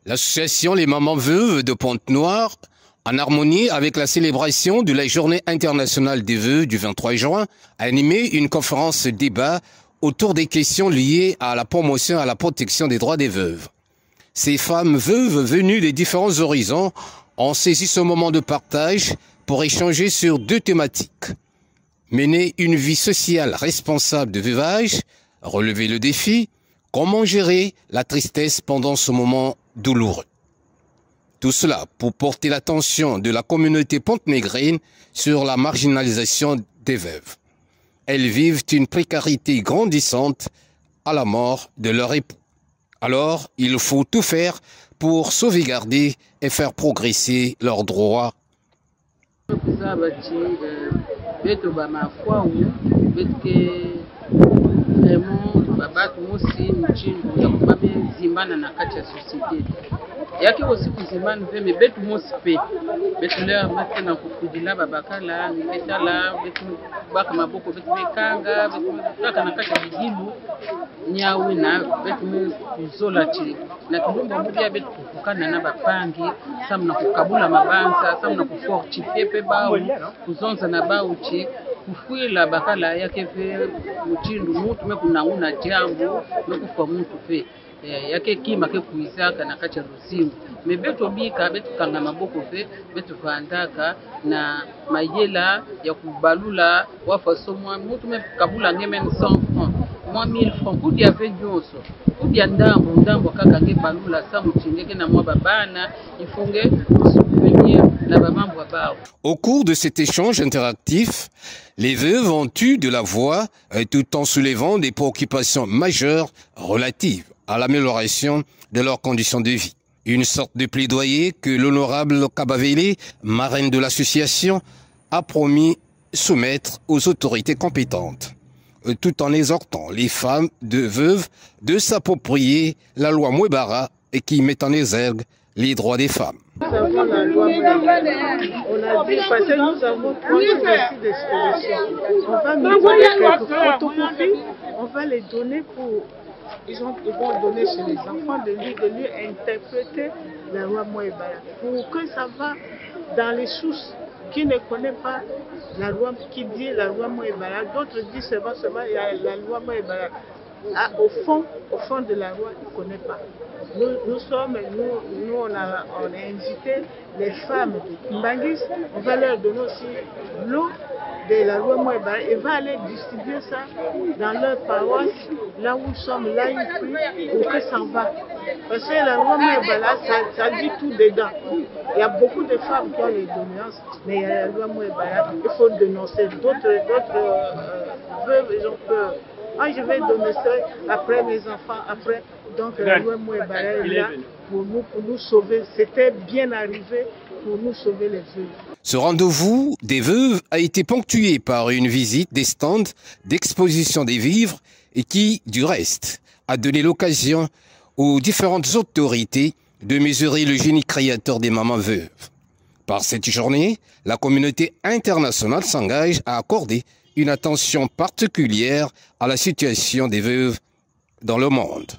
L'association Les Mamans Veuves de Pointe-Noire, en harmonie avec la célébration de la Journée internationale des veuves du 23 juin, a animé une conférence débat autour des questions liées à la promotion et à la protection des droits des veuves. Ces femmes veuves venues des différents horizons ont saisi ce moment de partage pour échanger sur deux thématiques. Mener une vie sociale responsable de veuvage, relever le défi, comment gérer la tristesse pendant ce moment douloureux. Tout cela pour porter l'attention de la communauté ponténégrine sur la marginalisation des veuves. Elles vivent une précarité grandissante à la mort de leur époux. Alors, il faut tout faire pour sauvegarder et faire progresser leurs droits. Yaki aussi kuzimana veme betu mosipe betu leo matena kukudila babakala betala betu baka maboko betu bekanga betu taka na kati bigilu nyawe na betu kuzola ti na kilumba mubya betu kukana na bapangi samna kukabula mabanza samna kufortifier pe bawo kuzonza na bawo ti kufuila bakala yake ve mutindu mutu mekunanguna jambo mekufa muntu pe yake kima ke kuizaka na kacha rusimu mebeto bika betu kanga maboko pe betu vandaka na mayela ya kubalula wafasomwa mutu mekabula ngeme 100 francs moi 1000 francs kudi ave nyonso kudi ndambo kaka nge balula sa mutingeke na mwa babana ifonge souvenir na bamambo bao. Au cours de cet échange interactif, les veuves ont eu de la voix tout en soulevant des préoccupations majeures relatives à l'amélioration de leurs conditions de vie. Une sorte de plaidoyer que l'honorable Kabavele, marraine de l'association, a promis soumettre aux autorités compétentes, tout en exhortant les femmes de veuves de s'approprier la loi Mouebara et qui met en exergue les droits des femmes. Nous avons la loi Mouebara. On a dit, parce que nous avons 3 dossiers d'exposition. On va nous donner quelques photocopies, on va les donner pour... Ils vont donner chez les enfants de lui interpréter la loi Mouebara. Pour que ça va dans les sources qui ne connaissent pas la loi, qui dit la loi Mouebara. D'autres disent seulement il y a la loi Mouebara. Au fond de la loi, ils ne connaissent pas. Nous on a invité les femmes de Kimbangis. On va leur donner aussi l'eau de la loi Mouebara et va aller distribuer ça dans leur paroisse, là où nous sommes, là où ils prient, pour que ça va. Parce que la loi Mouebara, ça dit tout dedans. Il y a beaucoup de femmes qui ont les doléances, mais il y a la loi Mouebara, il faut dénoncer. D'autres veuves, ils ont peur. Moi, je vais donner ça après mes enfants, après. Donc, la loi Mouebara est là pour nous sauver. C'était bien arrivé pour nous sauver les veuves. Ce rendez-vous des veuves a été ponctué par une visite des stands d'exposition des vivres et qui, du reste, a donné l'occasion aux différentes autorités de mesurer le génie créateur des mamans veuves. Par cette journée, la communauté internationale s'engage à accorder une attention particulière à la situation des veuves dans le monde.